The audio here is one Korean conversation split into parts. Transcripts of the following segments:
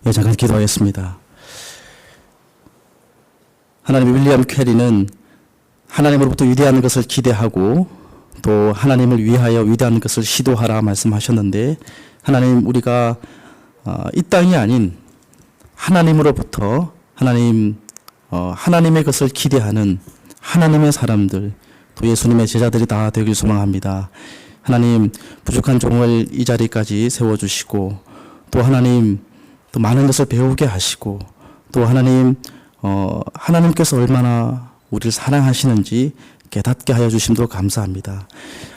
네, 잠깐 기도하겠습니다. 하나님, 윌리엄 캐리는 하나님으로부터 위대한 것을 기대하고 또 하나님을 위하여 위대한 것을 시도하라 말씀하셨는데, 하나님, 우리가 이 땅이 아닌 하나님으로부터 하나님의 것을 기대하는 하나님의 사람들, 또 예수님의 제자들이 다 되길 소망합니다. 하나님, 부족한 종을 이 자리까지 세워주시고, 또 하나님, 또 많은 것을 배우게 하시고, 또 하나님, 하나님께서 얼마나 우리를 사랑하시는지 깨닫게 하여 주심도 감사합니다.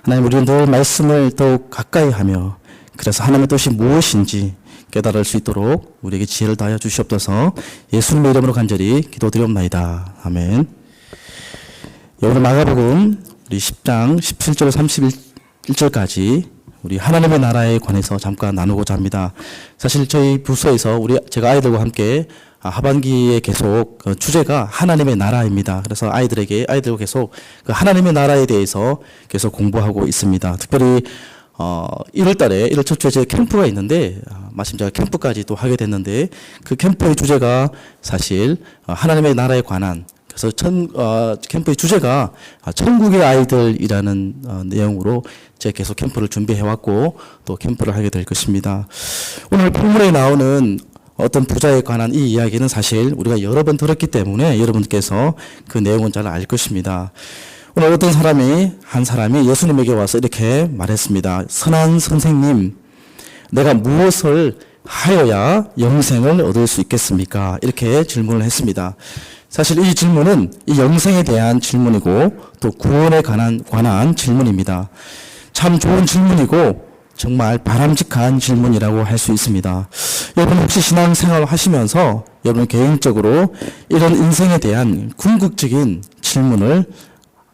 하나님, 우리는 늘 말씀을 더욱 가까이 하며, 그래서 하나님의 뜻이 무엇인지 깨달을 수 있도록 우리에게 지혜를 다하여 주시옵소서. 예수님의 이름으로 간절히 기도드리옵나이다. 아멘. 오늘 마가복음 우리 10장 17절 31절까지 우리 하나님의 나라에 관해서 잠깐 나누고자 합니다. 사실 저희 부서에서 제가 아이들과 함께 하반기에 계속 주제가 하나님의 나라입니다. 그래서 아이들과 계속 그 하나님의 나라에 대해서 계속 공부하고 있습니다. 특별히 1월 달에 1월 첫 주에 캠프가 있는데, 마침 제가 캠프까지 또 하게 됐는데, 그 캠프의 주제가 사실 하나님의 나라에 관한, 그래서 캠프의 주제가 천국의 아이들이라는 내용으로 제가 계속 캠프를 준비해왔고 또 캠프를 하게 될 것입니다. 오늘 본문에 나오는 어떤 부자에 관한 이 이야기는 사실 우리가 여러 번 들었기 때문에 여러분께서 그 내용은 잘 알 것입니다. 오늘 어떤 한 사람이 예수님에게 와서 이렇게 말했습니다. 선한 선생님, 내가 무엇을 하여야 영생을 얻을 수 있겠습니까? 이렇게 질문을 했습니다. 사실 이 질문은 이 영생에 대한 질문이고 또 구원에 관한 질문입니다. 참 좋은 질문이고 정말 바람직한 질문이라고 할 수 있습니다. 여러분 혹시 신앙생활 하시면서 여러분 개인적으로 이런 인생에 대한 궁극적인 질문을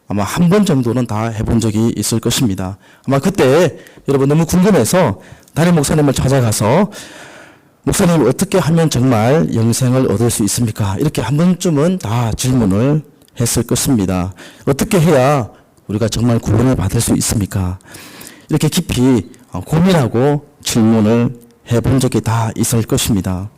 아마 한 번 정도는 다 해본 적이 있을 것입니다. 아마 그때 여러분 너무 궁금해서 담임 목사님을 찾아가서 목사님, 어떻게 하면 정말 영생을 얻을 수 있습니까? 이렇게 한 번쯤은 다 질문을 했을 것입니다. 어떻게 해야 우리가 정말 구원을 받을 수 있습니까? 이렇게 깊이 고민하고 질문을 해본 적이 다 있을 것입니다.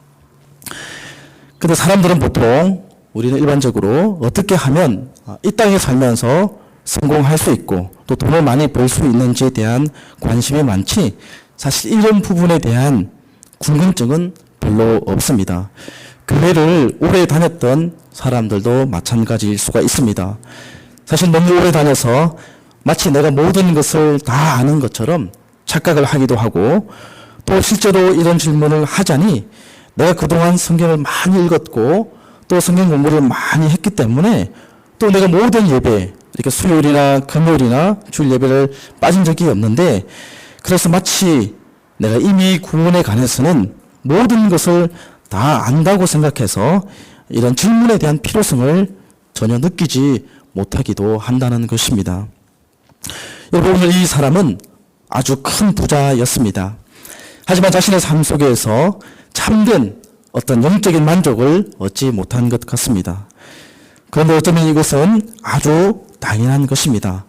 근데 사람들은 보통, 우리는 일반적으로 어떻게 하면 이 땅에 살면서 성공할 수 있고 또 돈을 많이 벌 수 있는지에 대한 관심이 많지, 사실 이런 부분에 대한 궁금증은 별로 없습니다. 교회를 오래 다녔던 사람들도 마찬가지일 수가 있습니다. 사실 너무 오래 다녀서 마치 내가 모든 것을 다 아는 것처럼 착각을 하기도 하고, 또 실제로 이런 질문을 하자니 내가 그동안 성경을 많이 읽었고 또 성경 공부를 많이 했기 때문에 또 내가 모든 예배, 이렇게 수요일이나 금요일이나 주일 예배를 빠진 적이 없는데, 그래서 마치 내가 이미 구원에 관해서는 모든 것을 다 안다고 생각해서 이런 질문에 대한 필요성을 전혀 느끼지 못하기도 한다는 것입니다. 여러분, 오늘 이 사람은 아주 큰 부자였습니다. 하지만 자신의 삶 속에서 참된 어떤 영적인 만족을 얻지 못한 것 같습니다. 그런데 어쩌면 이것은 아주 당연한 것입니다.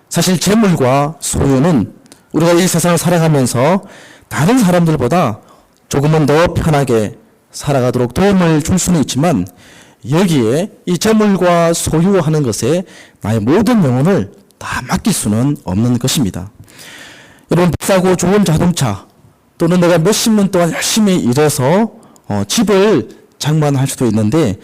사실 재물과 소유는 우리가 이 세상을 살아가면서 다른 사람들보다 조금은 더 편하게 살아가도록 도움을 줄 수는 있지만, 여기에 이 재물과 소유하는 것에 나의 모든 영혼을 다 맡길 수는 없는 것입니다. 여러분, 비싸고 좋은 자동차, 또는 내가 몇십 년 동안 열심히 일해서 집을 장만할 수도 있는데,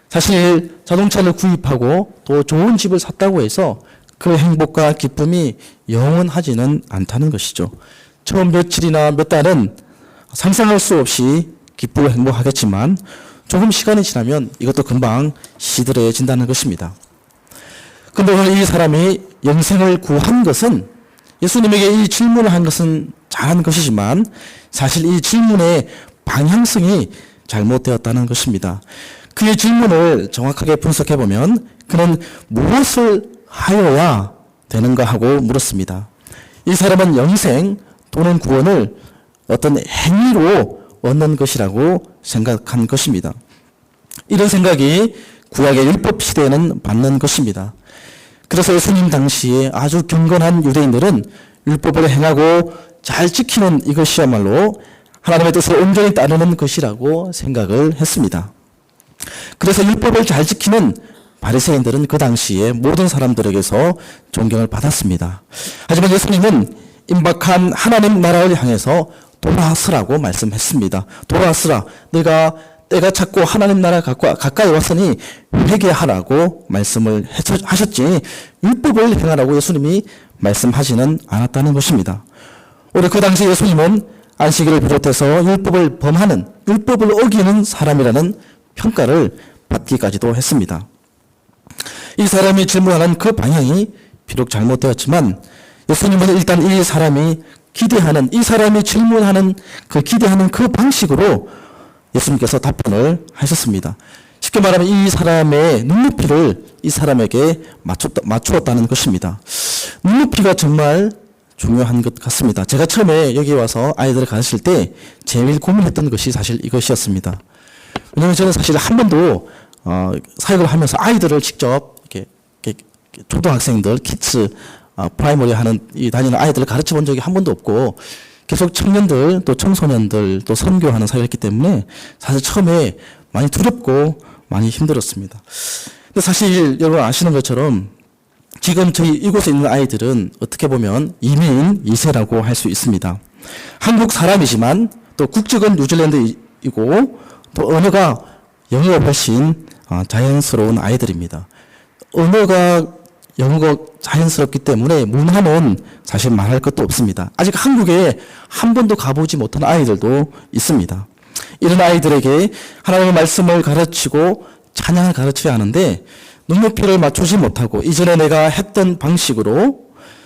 사실 자동차를 구입하고 또 좋은 집을 샀다고 해서 그 행복과 기쁨이 영원하지는 않다는 것이죠. 처음 며칠이나 몇 달은 상상할 수 없이 기쁘고 행복하겠지만 조금 시간이 지나면 이것도 금방 시들해진다는 것입니다. 그런데 오늘 이 사람이 영생을 구한 것은, 예수님에게 이 질문을 한 것은 잘한 것이지만 사실 이 질문의 방향성이 잘못되었다는 것입니다. 그의 질문을 정확하게 분석해보면 그는 무엇을 하여야 되는가 하고 물었습니다. 이 사람은 영생 또는 구원을 어떤 행위로 얻는 것이라고 생각한 것입니다. 이런 생각이 구약의 율법 시대에는 맞는 것입니다. 그래서 예수님 당시에 아주 경건한 유대인들은 율법을 행하고 잘 지키는 이것이야말로 하나님의 뜻을 온전히 따르는 것이라고 생각을 했습니다. 그래서 율법을 잘 지키는 바리새인들은 그 당시에 모든 사람들에게서 존경을 받았습니다. 하지만 예수님은 임박한 하나님 나라를 향해서 돌아서라고 말씀했습니다. 돌아서라. 내가 때가 찼고 하나님 나라 가까이 왔으니 회개하라고 말씀을 하셨지 율법을 행하라고 예수님이 말씀하지는 않았다는 것입니다. 오히려 그 당시 예수님은 안식일을 비롯해서 율법을 어기는 사람이라는 평가를 받기까지도 했습니다. 이 사람이 질문하는 그 방향이 비록 잘못되었지만 예수님은 일단 이 사람이 질문하는 기대하는 그 방식으로 예수님께서 답변을 하셨습니다. 쉽게 말하면 이 사람의 눈높이를 이 사람에게 맞추었다는 것입니다. 눈높이가 정말 중요한 것 같습니다. 제가 처음에 여기 와서 아이들을 가르칠 때 제일 고민했던 것이 사실 이것이었습니다. 왜냐하면 저는 사실 한 번도 사역을 하면서 아이들을 직접 이렇게 초등학생들, 키ds, 프라이머리 다니는 아이들을 가르쳐 본 적이 한 번도 없고 계속 청년들, 또 청소년들, 또 선교하는 사역을 했기 때문에 사실 처음에 많이 두렵고 많이 힘들었습니다. 근데 사실 여러분 아시는 것처럼 지금 저희 이곳에 있는 아이들은 어떻게 보면 이민 2세라고 할 수 있습니다. 한국 사람이지만 또 국적은 뉴질랜드이고 또 언어가 영어가 훨씬 자연스러운 아이들입니다. 영어가 자연스럽기 때문에 문화는 사실 말할 것도 없습니다. 아직 한국에 한 번도 가보지 못한 아이들도 있습니다. 이런 아이들에게 하나님의 말씀을 가르치고 찬양을 가르쳐야 하는데 눈높이를 맞추지 못하고 이전에 내가 했던 방식으로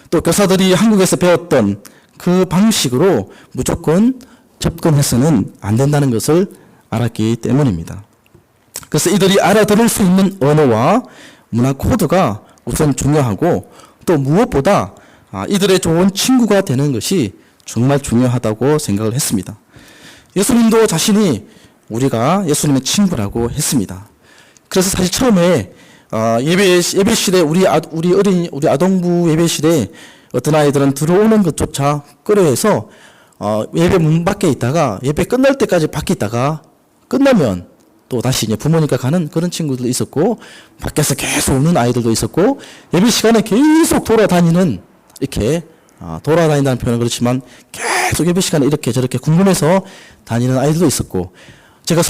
또 교사들이 한국에서 배웠던 그 방식으로 무조건 접근해서는 안 된다는 것을 알았기 때문입니다. 그래서 이들이 알아들을 수 있는 언어와 문화 코드가 우선 중요하고 또 무엇보다 이들의 좋은 친구가 되는 것이 정말 중요하다고 생각을 했습니다. 예수님도 자신이 우리가 예수님의 친구라고 했습니다. 그래서 사실 처음에 예배실에 우리 아동부 예배실에 어떤 아이들은 들어오는 것조차 꺼려해서 예배 문 밖에 있다가 예배 끝날 때까지 밖에 있다가 끝나면 또 다시 이제 부모님과 가는 그런 친구들도 있었고 밖에서 계속 우는 아이들도 있었고 예배 시간에 계속 돌아다닌다는 표현은 그렇지만 계속 예배 시간에 이렇게 저렇게 궁금해서 다니는 아이들도 있었고 제가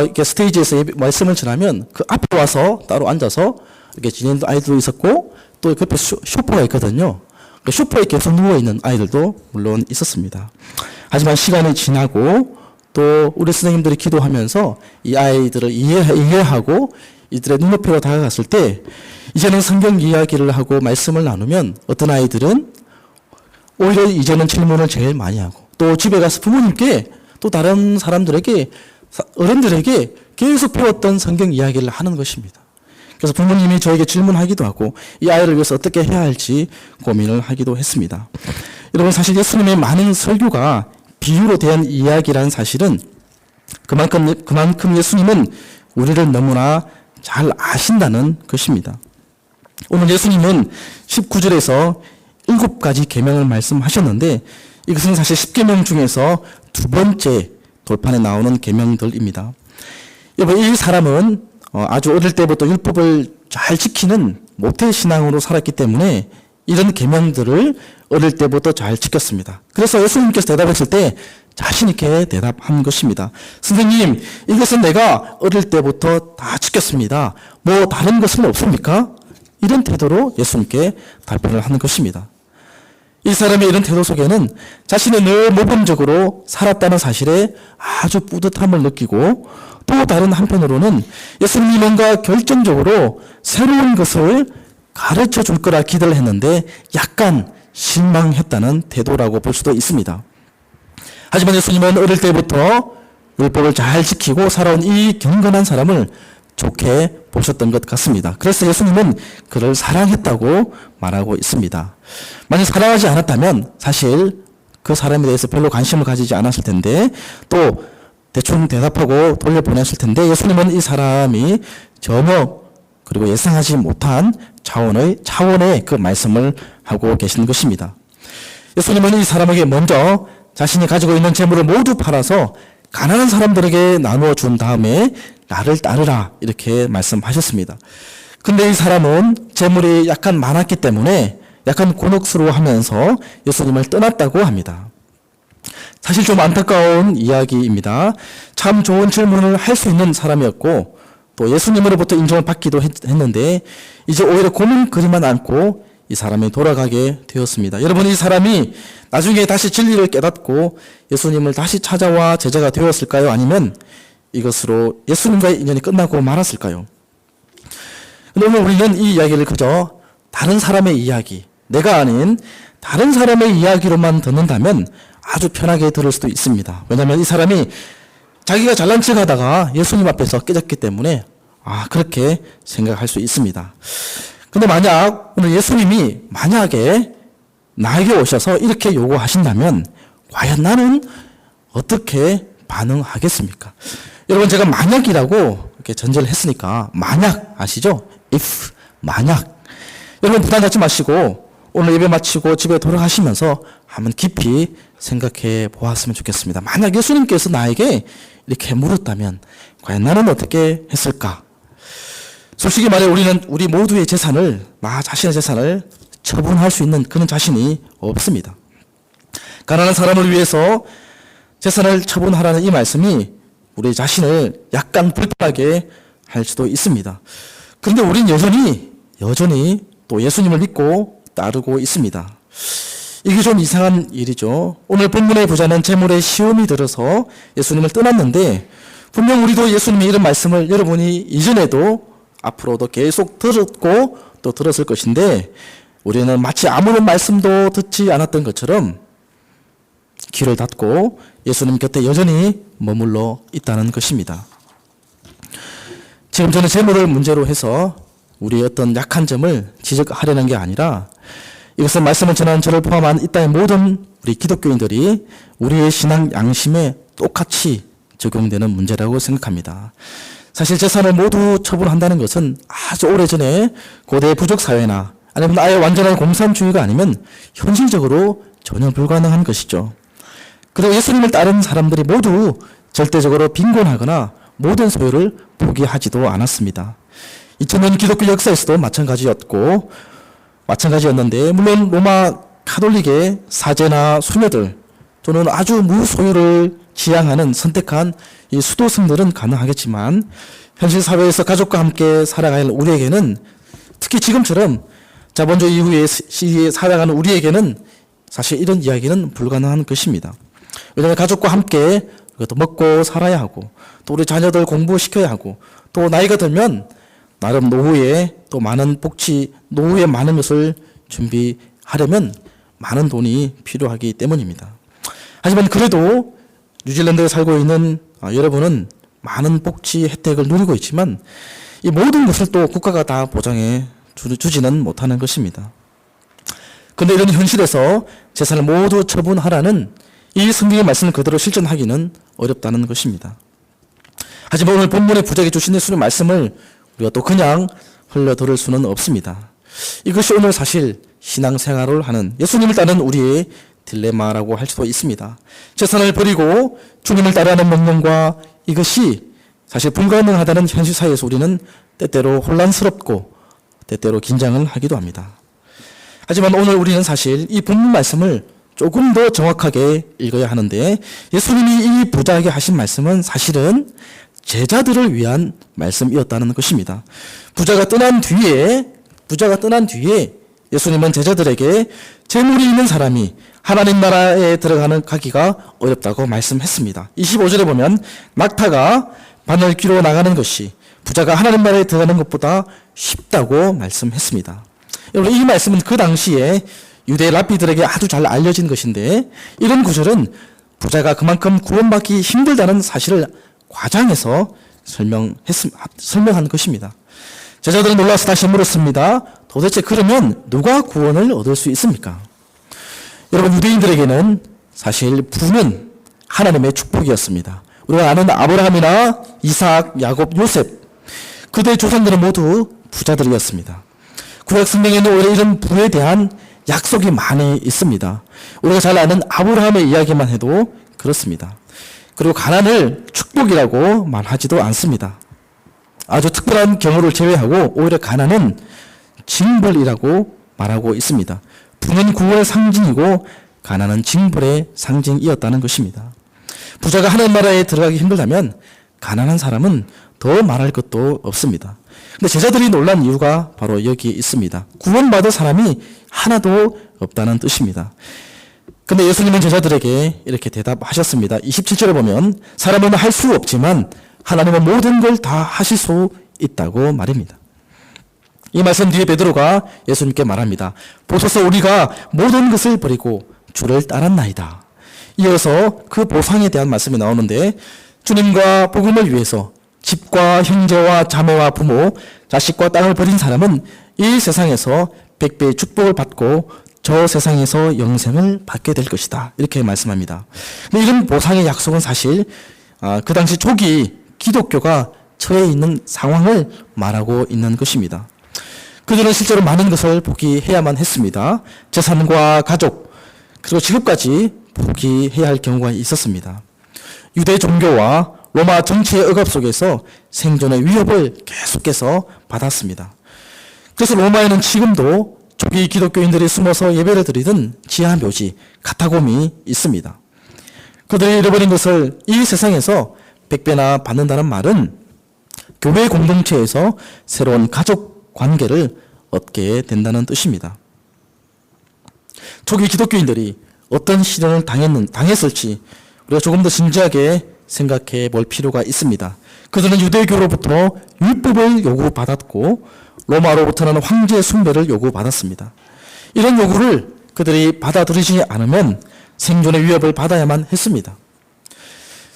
이렇게 스테이지에서 말씀을 전하면 그 앞에 와서 따로 앉아서 이렇게 지내는 아이들도 있었고 또 옆에 쇼파가 있거든요. 그 쇼파에 계속 누워있는 아이들도 물론 있었습니다. 하지만 시간이 지나고 또 우리 선생님들이 기도하면서 이 아이들을 이해하고 이들의 눈높이로 다가갔을 때 이제는 성경 이야기를 하고 말씀을 나누면 어떤 아이들은 오히려 이제는 질문을 제일 많이 하고 또 집에 가서 부모님께 또 다른 사람들에게 어른들에게 계속 배웠던 성경 이야기를 하는 것입니다. 그래서 부모님이 저에게 질문하기도 하고 이 아이를 위해서 어떻게 해야 할지 고민을 하기도 했습니다. 여러분 사실 예수님의 많은 설교가 비유로 대한 이야기라는 사실은 그만큼 예수님은 우리를 너무나 잘 아신다는 것입니다. 오늘 예수님은 19절에서 7가지 계명을 말씀하셨는데 이것은 사실 10계명 중에서 두 번째 돌판에 나오는 계명들입니다. 여러분 이 사람은 아주 어릴 때부터 율법을 잘 지키는 모태 신앙으로 살았기 때문에 이런 계명들을 어릴 때부터 잘 지켰습니다. 그래서 예수님께서 대답했을 때 자신 있게 대답한 것입니다. 선생님, 이것은 내가 어릴 때부터 다 지켰습니다. 뭐 다른 것은 없습니까? 이런 태도로 예수님께 답변을 하는 것입니다. 이 사람의 이런 태도 속에는 자신이 늘 모범적으로 살았다는 사실에 아주 뿌듯함을 느끼고 또 다른 한편으로는 예수님이 뭔가 결정적으로 새로운 것을 가르쳐 줄 거라 기대를 했는데 약간 실망했다는 태도라고 볼 수도 있습니다. 하지만 예수님은 어릴 때부터 율법을 잘 지키고 살아온 이 경건한 사람을 좋게 보셨던 것 같습니다. 그래서 예수님은 그를 사랑했다고 말하고 있습니다. 만약 사랑하지 않았다면 사실 그 사람에 대해서 별로 관심을 가지지 않았을 텐데 또 대충 대답하고 돌려보냈을 텐데 예수님은 이 사람이 전혀 그리고 예상하지 못한 차원의 그 말씀을 하고 계신 것입니다. 예수님은 이 사람에게 먼저 자신이 가지고 있는 재물을 모두 팔아서 가난한 사람들에게 나누어 준 다음에 나를 따르라 이렇게 말씀하셨습니다. 근데 이 사람은 재물이 약간 많았기 때문에 약간 곤혹스러워하면서 예수님을 떠났다고 합니다. 사실 좀 안타까운 이야기입니다. 참 좋은 질문을 할 수 있는 사람이었고 또 예수님으로부터 인정을 받기도 했는데 이제 오히려 고민거리만 안고 이 사람이 돌아가게 되었습니다. 여러분, 이 사람이 나중에 다시 진리를 깨닫고 예수님을 다시 찾아와 제자가 되었을까요? 아니면 이것으로 예수님과의 인연이 끝나고 말았을까요? 오늘 우리는 이 이야기를 그저 다른 사람의 이야기, 내가 아닌 다른 사람의 이야기로만 듣는다면 아주 편하게 들을 수도 있습니다. 왜냐하면 이 사람이 자기가 잘난 척 하다가 예수님 앞에서 깨졌기 때문에 그렇게 생각할 수 있습니다. 근데 만약 오늘 예수님이 만약에 나에게 오셔서 이렇게 요구하신다면 과연 나는 어떻게 반응하겠습니까? 여러분, 제가 만약이라고 이렇게 전제를 했으니까 만약 아시죠? if, 만약. 여러분 부담 갖지 마시고 오늘 예배 마치고 집에 돌아가시면서 한번 깊이 생각해 보았으면 좋겠습니다. 만약 예수님께서 나에게 이렇게 물었다면 과연 나는 어떻게 했을까? 솔직히 말해 우리 모두의 재산을, 나 자신의 재산을 처분할 수 있는 그런 자신이 없습니다. 가난한 사람을 위해서 재산을 처분하라는 이 말씀이 우리 자신을 약간 불편하게 할 수도 있습니다. 그런데 우린 여전히 또 예수님을 믿고 따르고 있습니다. 이게 좀 이상한 일이죠. 오늘 본문의 부자는 재물에 시험이 들어서 예수님을 떠났는데 분명 우리도 예수님의 이런 말씀을 여러분이 이전에도 앞으로도 계속 들었고 또 들었을 것인데 우리는 마치 아무런 말씀도 듣지 않았던 것처럼 귀를 닫고 예수님 곁에 여전히 머물러 있다는 것입니다. 지금 저는 재물을 문제로 해서 우리의 어떤 약한 점을 지적하려는 게 아니라 이것은 말씀을 전하는 저를 포함한 이 땅의 모든 우리 기독교인들이 우리의 신앙 양심에 똑같이 적용되는 문제라고 생각합니다. 사실 재산을 모두 처분한다는 것은 아주 오래전에 고대 부족 사회나 아니면 아예 완전한 공산주의가 아니면 현실적으로 전혀 불가능한 것이죠. 그리고 예수님을 따르는 사람들이 모두 절대적으로 빈곤하거나 모든 소유를 포기하지도 않았습니다. 2000년 기독교 역사에서도 마찬가지였는데 물론 로마 카톨릭의 사제나 수녀들 또는 아주 무소유를 지향하는 선택한 이 수도승들은 가능하겠지만 현실 사회에서 가족과 함께 살아갈 우리에게는 특히 지금처럼 자본주의 이후의 시기에 살아가는 우리에게는 사실 이런 이야기는 불가능한 것입니다. 왜냐하면 가족과 함께 또 먹고 살아야 하고 또 우리 자녀들 공부시켜야 하고 또 나이가 들면 나름 노후에 또 많은 복지, 노후에 많은 것을 준비하려면 많은 돈이 필요하기 때문입니다. 하지만 그래도 뉴질랜드에 살고 있는 여러분은 많은 복지 혜택을 누리고 있지만 이 모든 것을 또 국가가 다 보장해 주지는 못하는 것입니다. 그런데 이런 현실에서 재산을 모두 처분하라는 이 성경의 말씀을 그대로 실천하기는 어렵다는 것입니다. 하지만 오늘 본문의 부자에게 주신 예수님의 말씀을 우리가 또 그냥 흘려들을 수는 없습니다. 이것이 오늘 사실 신앙생활을 하는 예수님을 따르는 우리의 딜레마라고 할 수도 있습니다. 재산을 버리고 주님을 따르는 명령과 이것이 사실 불가능하다는 현실 사회에서 우리는 때때로 혼란스럽고 때때로 긴장을 하기도 합니다. 하지만 오늘 우리는 사실 이 본문 말씀을 조금 더 정확하게 읽어야 하는데 예수님이 이 부자에게 하신 말씀은 사실은 제자들을 위한 말씀이었다는 것입니다. 부자가 떠난 뒤에 예수님은 제자들에게 재물이 있는 사람이 하나님 나라에 가기가 어렵다고 말씀했습니다. 25절에 보면 낙타가 바늘 귀로 나가는 것이 부자가 하나님 나라에 들어가는 것보다 쉽다고 말씀했습니다. 여러분, 이 말씀은 그 당시에 유대 랍비들에게 아주 잘 알려진 것인데 이런 구절은 부자가 그만큼 구원받기 힘들다는 사실을 과장해서 설명한 것입니다. 제자들은 놀라서 다시 물었습니다. 도대체 그러면 누가 구원을 얻을 수 있습니까? 여러분, 유대인들에게는 사실 부는 하나님의 축복이었습니다. 우리가 아는 아브라함이나 이삭, 야곱, 요셉 그들의 조상들은 모두 부자들이었습니다. 구약 성경에는 오히려 이런 부에 대한 약속이 많이 있습니다. 우리가 잘 아는 아브라함의 이야기만 해도 그렇습니다. 그리고 가난을 축복이라고 말하지도 않습니다. 아주 특별한 경우를 제외하고 오히려 가난은 징벌이라고 말하고 있습니다. 부는 구원의 상징이고 가난은 징벌의 상징이었다는 것입니다. 부자가 하나님 나라에 들어가기 힘들다면 가난한 사람은 더 말할 것도 없습니다. 근데 제자들이 놀란 이유가 바로 여기에 있습니다. 구원받을 사람이 하나도 없다는 뜻입니다. 근데 예수님은 제자들에게 이렇게 대답하셨습니다. 27절에 보면 사람은 할 수 없지만 하나님은 모든 걸 다 하실 수 있다고 말입니다. 이 말씀 뒤에 베드로가 예수님께 말합니다. 보소서 우리가 모든 것을 버리고 주를 따랐나이다. 이어서 그 보상에 대한 말씀이 나오는데 주님과 복음을 위해서 집과 형제와 자매와 부모, 자식과 땅을 버린 사람은 이 세상에서 100배의 축복을 받고 저 세상에서 영생을 받게 될 것이다. 이렇게 말씀합니다. 근데 이런 보상의 약속은 사실 그 당시 초기 기독교가 처해 있는 상황을 말하고 있는 것입니다. 그들은 실제로 많은 것을 포기해야만 했습니다. 재산과 가족, 그리고 직업까지 포기해야 할 경우가 있었습니다. 유대 종교와 로마 정치의 억압 속에서 생존의 위협을 계속해서 받았습니다. 그래서 로마에는 지금도 초기 기독교인들이 숨어서 예배를 드리던 지하 묘지 카타콤이 있습니다. 그들이 잃어버린 것을 이 세상에서 100배나 받는다는 말은 교회 공동체에서 새로운 가족 관계를 얻게 된다는 뜻입니다. 초기 기독교인들이 어떤 시련을 당했을지 우리가 조금 더 진지하게 생각해 볼 필요가 있습니다. 그들은 유대교로부터 율법을 요구받았고 로마로부터는 황제 숭배를 요구받았습니다. 이런 요구를 그들이 받아들이지 않으면 생존의 위협을 받아야만 했습니다.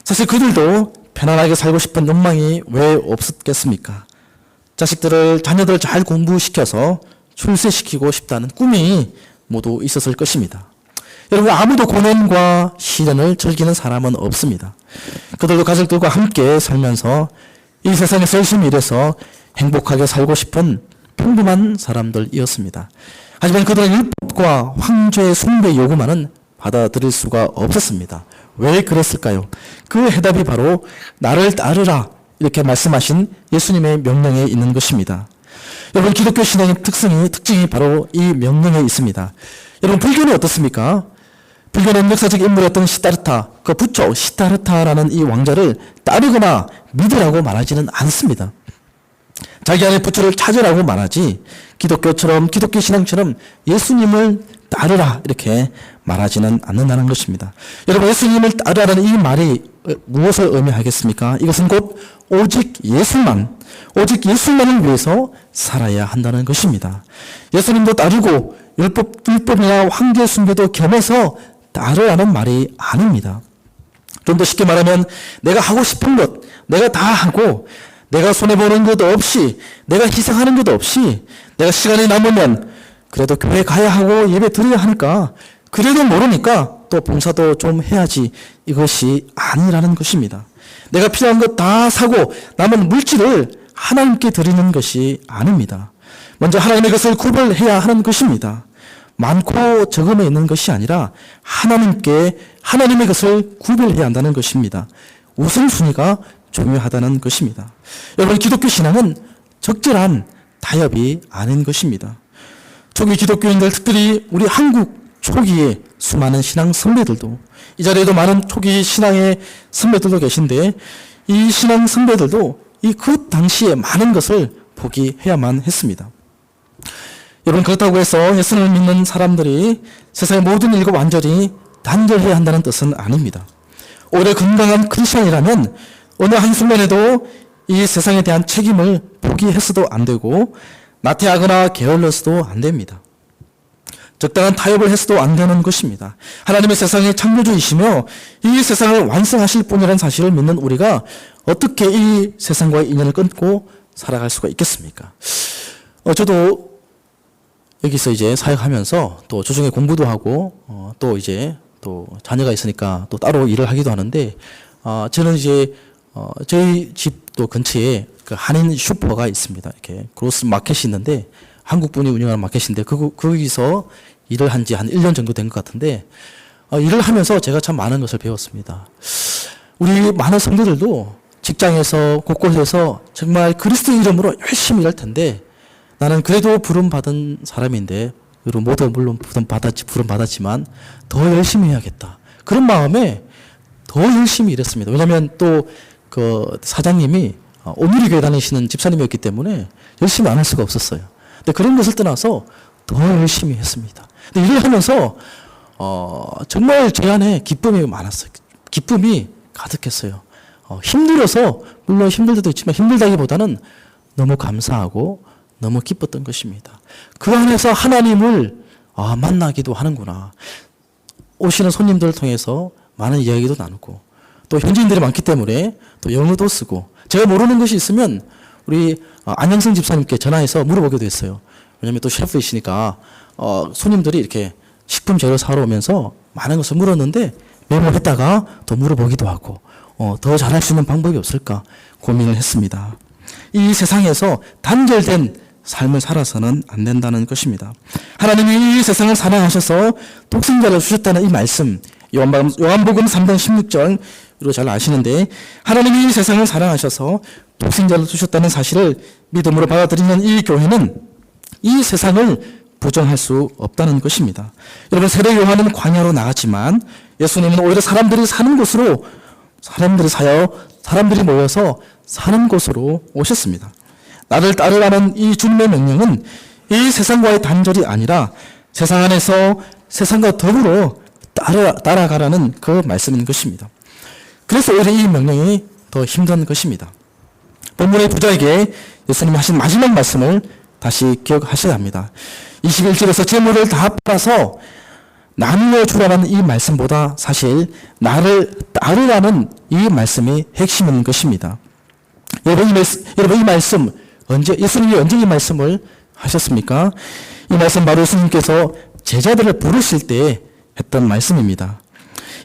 사실 그들도 편안하게 살고 싶은 욕망이 왜 없었겠습니까? 자녀들을 잘 공부시켜서 출세시키고 싶다는 꿈이 모두 있었을 것입니다. 여러분, 아무도 고난과 시련을 즐기는 사람은 없습니다. 그들도 가족들과 함께 살면서 이 세상에서 열심히 일해서 행복하게 살고 싶은 평범한 사람들이었습니다. 하지만 그들은 율법과 황제의 숭배 요구만은 받아들일 수가 없었습니다. 왜 그랬을까요? 그 해답이 바로 나를 따르라 이렇게 말씀하신 예수님의 명령에 있는 것입니다. 여러분, 기독교 신앙의 특징이 바로 이 명령에 있습니다. 여러분, 불교는 어떻습니까? 불교는 역사적 인물이었던 시다르타, 그 부처 시다르타라는 이 왕자를 따르거나 믿으라고 말하지는 않습니다. 자기 안에 부처를 찾으라고 말하지 기독교처럼 기독교 신앙처럼 예수님을 따르라 이렇게 말하지는 않는다는 것입니다. 여러분, 예수님을 따르라는 이 말이 무엇을 의미하겠습니까? 이것은 곧 오직 예수만을 위해서 살아야 한다는 것입니다. 예수님도 따르고 율법이나 황제 숭배도 겸해서 따르라는 말이 아닙니다. 좀 더 쉽게 말하면 내가 하고 싶은 것, 내가 다 하고 내가 손해보는 것 없이, 내가 희생하는 것 없이, 내가 시간이 남으면 그래도 교회 가야 하고 예배 드려야 하니까, 그래도 모르니까 또 봉사도 좀 해야지, 이것이 아니라는 것입니다. 내가 필요한 것 다 사고 남은 물질을 하나님께 드리는 것이 아닙니다. 먼저 하나님의 것을 구별해야 하는 것입니다. 많고 적음에 있는 것이 아니라 하나님의 것을 구별해야 한다는 것입니다. 우선순위가 중요하다는 것입니다. 여러분, 기독교 신앙은 적절한 타협이 아닌 것입니다. 초기 기독교인들, 특별히 우리 한국 초기에 수많은 신앙 선배들도, 이 자리에도 많은 초기 신앙의 선배들도 계신데, 이 신앙 선배들도 그 당시에 많은 것을 포기해야만 했습니다. 여러분, 그렇다고 해서 예수님을 믿는 사람들이 세상의 모든 일과 완전히 단절해야 한다는 뜻은 아닙니다. 오히려 건강한 크리스천이라면 어느 한순간에도 이 세상에 대한 책임을 포기해서도 안 되고 나태하거나 게을러서도 안 됩니다. 적당한 타협을 해서도 안 되는 것입니다. 하나님의 세상의 창조주이시며 이 세상을 완성하실 분이라는 사실을 믿는 우리가 어떻게 이 세상과의 인연을 끊고 살아갈 수가 있겠습니까? 저도 여기서 이제 사역하면서 또 주중에 공부도 하고 또 이제 또 자녀가 있으니까 또 따로 일을 하기도 하는데 저는 이제 저희 집도 근처에 그 한인 슈퍼가 있습니다. 이렇게 그로스 마켓이 있는데 한국 분이 운영하는 마켓인데 거기서 일을 한 지 한 1년 정도 된 것 같은데 일을 하면서 제가 참 많은 것을 배웠습니다. 우리 많은 성도들도 직장에서 곳곳에서 정말 그리스도 이름으로 열심히 일할 텐데 나는 그래도 부름받은 사람인데 여러분 모두 물론 부름받았지만 더 열심히 해야겠다. 그런 마음에 더 열심히 일했습니다. 왜냐하면 또 그 사장님이 오므리교회 다니시는 집사님이었기 때문에 열심히 안 할 수가 없었어요. 근데 그런 것을 떠나서 더 열심히 했습니다. 근데 일을 하면서 정말 제 안에 기쁨이 많았어요. 기쁨이 가득했어요. 힘들어서 물론 힘들 때도 있지만 힘들다기보다는 너무 감사하고 너무 기뻤던 것입니다. 그 안에서 하나님을 만나기도 하는구나. 오시는 손님들을 통해서 많은 이야기도 나누고 또 현지인들이 많기 때문에 또 영어도 쓰고 제가 모르는 것이 있으면 우리 안영승 집사님께 전화해서 물어보기도 했어요. 왜냐하면 또 셰프이시니까 손님들이 이렇게 식품 재료 사러 오면서 많은 것을 물었는데 메모했다가 또 물어보기도 하고 더 잘할 수 있는 방법이 없을까 고민을 했습니다. 이 세상에서 단절된 삶을 살아서는 안 된다는 것입니다. 하나님이 이 세상을 사랑하셔서 독생자를 주셨다는 이 말씀 요한복음 3장 16절로 잘 아시는데 하나님이 이 세상을 사랑하셔서 독생자를 주셨다는 사실을 믿음으로 받아들이는 이 교회는 이 세상을 부정할 수 없다는 것입니다. 여러분 세례 요한은 광야로 나갔지만 예수님은 오히려 사람들이 사는 곳으로 사람들이 모여서 사는 곳으로 오셨습니다. 나를 따르라는 이 주님의 명령은 이 세상과의 단절이 아니라 세상 안에서 세상과 더불어 따라가라는 그 말씀인 것입니다. 그래서 오히려 이 명령이 더 힘든 것입니다. 본문의 부자에게 예수님이 하신 마지막 말씀을 다시 기억하셔야 합니다. 21절에서 재물을 다 팔아서 나누어 주라는 이 말씀보다 사실 나를 따르라는 이 말씀이 핵심인 것입니다. 여러분 이 말씀 예수님이 언제 이 말씀을 하셨습니까? 이 말씀 바로 예수님께서 제자들을 부르실 때 했던 말씀입니다.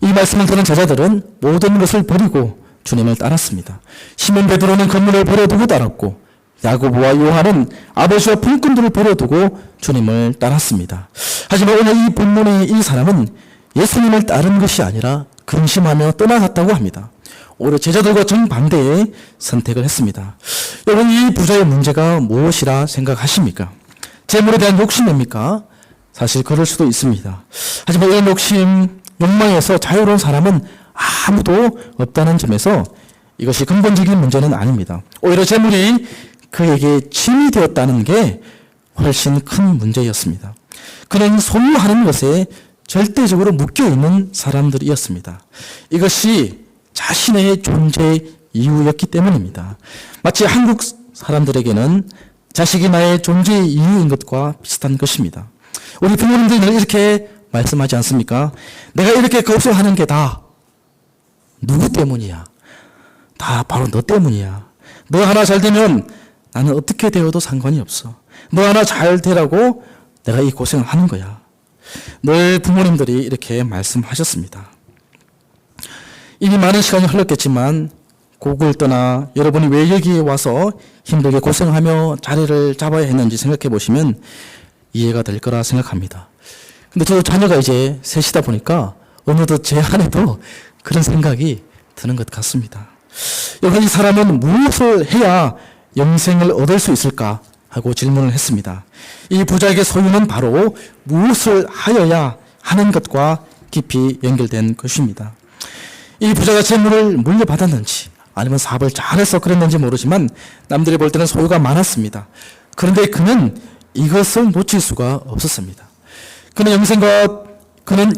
이 말씀을 들은 제자들은 모든 것을 버리고 주님을 따랐습니다. 시몬 베드로는 건물을 버려두고 따랐고 야고보와 요한은 아버지와 품꾼들을 버려두고 주님을 따랐습니다. 하지만 오늘 이 본문의 이 사람은 예수님을 따른 것이 아니라 근심하며 떠나갔다고 합니다. 오히려 제자들과 정반대의 선택을 했습니다. 여러분 이 부자의 문제가 무엇이라 생각하십니까? 재물에 대한 욕심입니까? 사실 그럴 수도 있습니다. 하지만 이런 욕심, 욕망에서 자유로운 사람은 아무도 없다는 점에서 이것이 근본적인 문제는 아닙니다. 오히려 재물이 그에게 짐이 되었다는 게 훨씬 큰 문제였습니다. 그는 소유하는 것에 절대적으로 묶여있는 사람들이었습니다. 이것이 자신의 존재 이유였기 때문입니다. 마치 한국 사람들에게는 자식이 나의 존재 이유인 것과 비슷한 것입니다. 우리 부모님들이 이렇게 말씀하지 않습니까? 내가 이렇게 걱정하는 게 다 누구 때문이야? 다 바로 너 때문이야. 너 하나 잘 되면 나는 어떻게 되어도 상관이 없어. 너 하나 잘 되라고 내가 이 고생을 하는 거야. 늘 부모님들이 이렇게 말씀하셨습니다. 이미 많은 시간이 흘렀겠지만 고국을 떠나 여러분이 왜 여기에 와서 힘들게 고생하며 자리를 잡아야 했는지 생각해 보시면 이해가 될 거라 생각합니다. 근데 저도 자녀가 이제 셋이다 보니까 어느덧 제 안에도 그런 생각이 드는 것 같습니다. 여러분 이 사람은 무엇을 해야 영생을 얻을 수 있을까 하고 질문을 했습니다. 이 부자에게 소유는 바로 무엇을 하여야 하는 것과 깊이 연결된 것입니다. 이 부자가 재물을 물려받았는지 아니면 사업을 잘해서 그랬는지 모르지만 남들이 볼 때는 소유가 많았습니다. 그런데 그는 이것을 놓칠 수가 없었습니다. 그는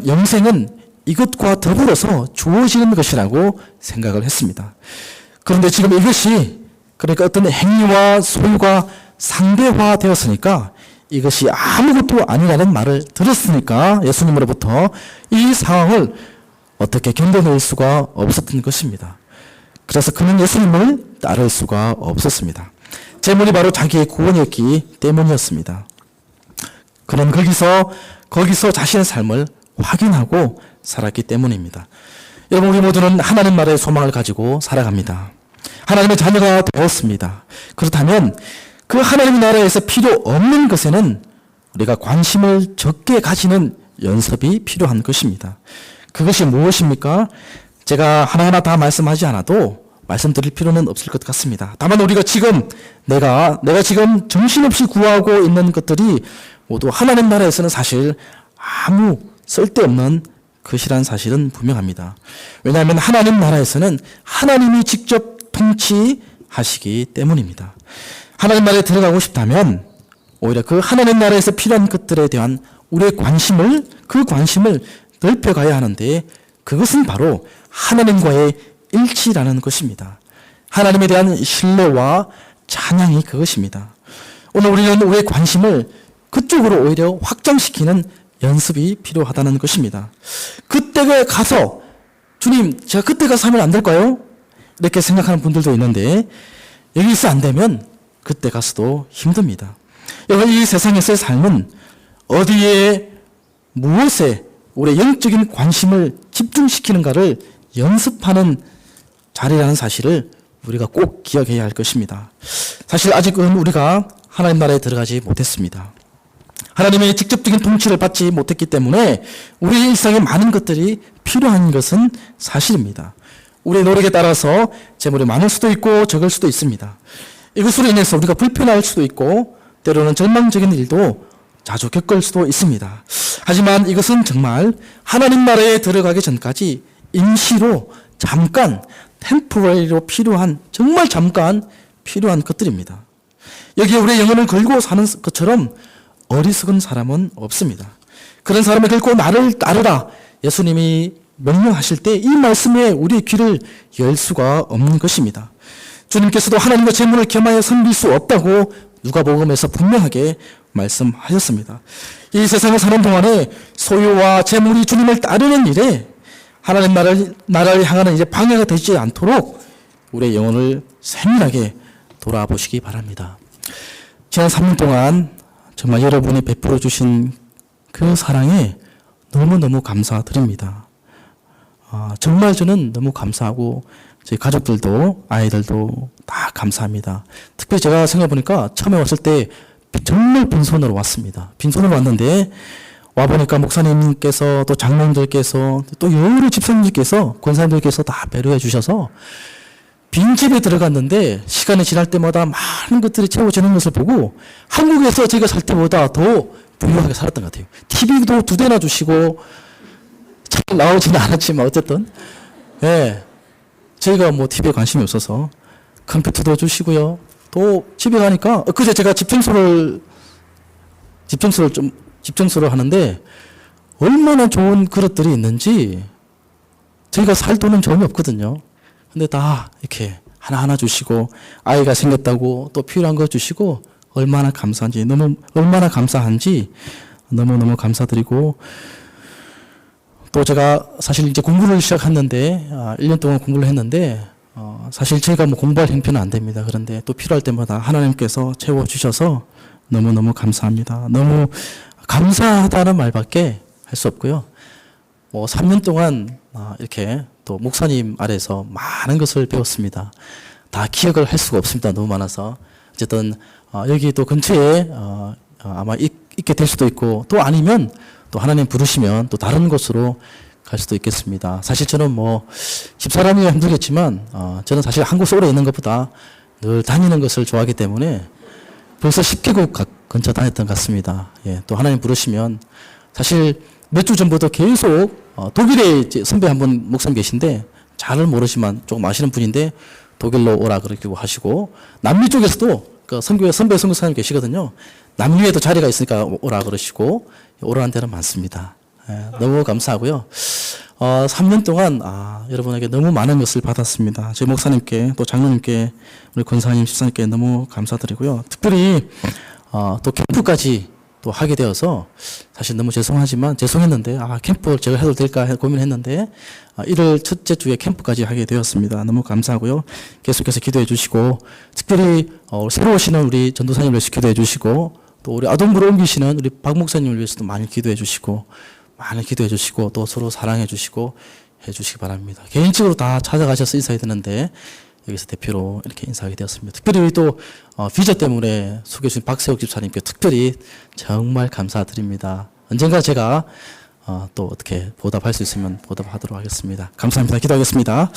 영생은 이것과 더불어서 주어지는 것이라고 생각을 했습니다. 그런데 지금 이것이 그러니까 어떤 행위와 소유가 상대화 되었으니까 이것이 아무것도 아니라는 말을 들었으니까 예수님으로부터 이 상황을 어떻게 견뎌낼 수가 없었던 것입니다. 그래서 그는 예수님을 따를 수가 없었습니다. 재물이 바로 자기의 구원이었기 때문이었습니다. 그는 거기서 자신의 삶을 확인하고 살았기 때문입니다. 여러분 우리 모두는 하나님 나라의 소망을 가지고 살아갑니다. 하나님의 자녀가 되었습니다. 그렇다면 그 하나님의 나라에서 필요 없는 것에는 우리가 관심을 적게 가지는 연습이 필요한 것입니다. 그것이 무엇입니까? 제가 하나하나 다 말씀하지 않아도 말씀드릴 필요는 없을 것 같습니다. 다만 우리가 지금 내가 지금 정신없이 구하고 있는 것들이 모두 하나님 나라에서는 사실 아무 쓸데없는 것이란 사실은 분명합니다. 왜냐하면 하나님 나라에서는 하나님이 직접 통치하시기 때문입니다. 하나님 나라에 들어가고 싶다면 오히려 그 하나님 나라에서 필요한 것들에 대한 우리의 관심을 넓혀가야 하는데 그것은 바로 하나님과의 일치라는 것입니다. 하나님에 대한 신뢰와 찬양이 그것입니다. 오늘 우리는 우리의 관심을 그쪽으로 오히려 확장시키는 연습이 필요하다는 것입니다. 그때가 가서 주님 제가 그때 가서 하면 안 될까요? 이렇게 생각하는 분들도 있는데 여기서 안 되면 그때 가서도 힘듭니다. 여러분 이 세상에서의 삶은 어디에 무엇에 우리의 영적인 관심을 집중시키는가를 연습하는 자리라는 사실을 우리가 꼭 기억해야 할 것입니다. 사실 아직은 우리가 하나님 나라에 들어가지 못했습니다. 하나님의 직접적인 통치를 받지 못했기 때문에 우리의 일상에 많은 것들이 필요한 것은 사실입니다. 우리의 노력에 따라서 재물이 많을 수도 있고 적을 수도 있습니다. 이것으로 인해서 우리가 불편할 수도 있고 때로는 절망적인 일도 자주 겪을 수도 있습니다. 하지만 이것은 정말 하나님 나라에 들어가기 전까지 임시로 잠깐 템포러리로 필요한 정말 잠깐 필요한 것들입니다. 여기에 우리의 영혼을 걸고 사는 것처럼 어리석은 사람은 없습니다. 그런 사람을 결코 나를 따르라 예수님이 명령하실 때 이 말씀에 우리의 귀를 열 수가 없는 것입니다. 주님께서도 하나님과 재물을 겸하여 섬길 수 없다고 누가복음에서 분명하게 말씀하셨습니다. 이 세상을 사는 동안에 소유와 재물이 주님을 따르는 일에 하나님 나라를 향하는 이제 방해가 되지 않도록 우리의 영혼을 세밀하게 돌아보시기 바랍니다. 지난 3년 동안 정말 여러분이 베풀어 주신 그 사랑에 너무너무 감사드립니다. 정말 저는 너무 감사하고 저희 가족들도 아이들도 다 감사합니다. 특별히 제가 생각해보니까 처음에 왔을 때 정말 빈손으로 왔습니다. 빈손으로 왔는데 와보니까 목사님께서 또 장로님들께서 또 여러 집사님들께서 권사님들께서 다 배려해 주셔서 빈집에 들어갔는데 시간이 지날 때마다 많은 것들이 채워지는 것을 보고 한국에서 제가 살 때보다 더 부유하게 살았던 것 같아요. TV도 2대나 주시고 잘 나오지는 않았지만 어쨌든 예, 저희가 뭐 TV에 관심이 없어서 컴퓨터도 주시고요. 또 집에 가니까 그제 제가 집청소를 하는데 얼마나 좋은 그릇들이 있는지 저희가 살 돈은 전혀 없거든요. 근데 다 이렇게 하나하나 주시고 아이가 생겼다고 또 필요한 거 주시고 얼마나 감사한지 너무너무 감사드리고 또 제가 사실 이제 공부를 시작했는데 1년 동안 공부를 했는데 사실 제가 뭐 공부할 형편은 안 됩니다. 그런데 또 필요할 때마다 하나님께서 채워주셔서 너무너무 감사합니다. 너무 감사하다는 말밖에 할 수 없고요. 뭐 3년 동안 이렇게 또 목사님 아래서 많은 것을 배웠습니다. 다 기억을 할 수가 없습니다. 너무 많아서. 어쨌든 여기 또 근처에 아마 있게 될 수도 있고 또 아니면 또 하나님 부르시면 또 다른 곳으로 갈 수도 있겠습니다. 사실 저는 뭐 집사람이 힘들겠지만 저는 사실 한 곳에 오래 있는 것보다 늘 다니는 것을 좋아하기 때문에 벌써 10개국 근처 다녔던 것 같습니다. 예, 또 하나님 부르시면 사실 몇 주 전부터 계속 독일에 이제 선배 한 분 목사님 계신데 잘은 모르지만 조금 아시는 분인데 독일로 오라 그렇게 하시고 남미 쪽에서도 그 선교회 선배 선교사님 계시거든요. 남미에도 자리가 있으니까 오라 그러시고 오라는 데는 많습니다. 예, 너무 감사하고요. 3년 동안 여러분에게 너무 많은 것을 받았습니다. 저희 목사님께 또 장로님께 우리 권사님 집사님께 너무 감사드리고요. 특별히 또 캠프까지 또 하게 되어서 사실 너무 죄송했는데 캠프 제가 해도 될까 고민했는데 1월 첫째 주에 캠프까지 하게 되었습니다. 너무 감사하고요. 계속해서 기도해 주시고 특별히 새로 오시는 우리 전도사님을 위해서 기도해 주시고 또 우리 아동부로 옮기시는 우리 박 목사님을 위해서도 많이 기도해 주시고 또 서로 사랑해 주시고 해 주시기 바랍니다. 개인적으로 다 찾아가셔서 인사해야 되는데 여기서 대표로 이렇게 인사하게 되었습니다. 특별히 또 비자 때문에 소개해 주신 박세옥 집사님께 특별히 정말 감사드립니다. 언젠가 제가 또 어떻게 보답할 수 있으면 보답하도록 하겠습니다. 감사합니다. 기도하겠습니다.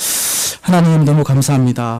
하나님 너무 감사합니다.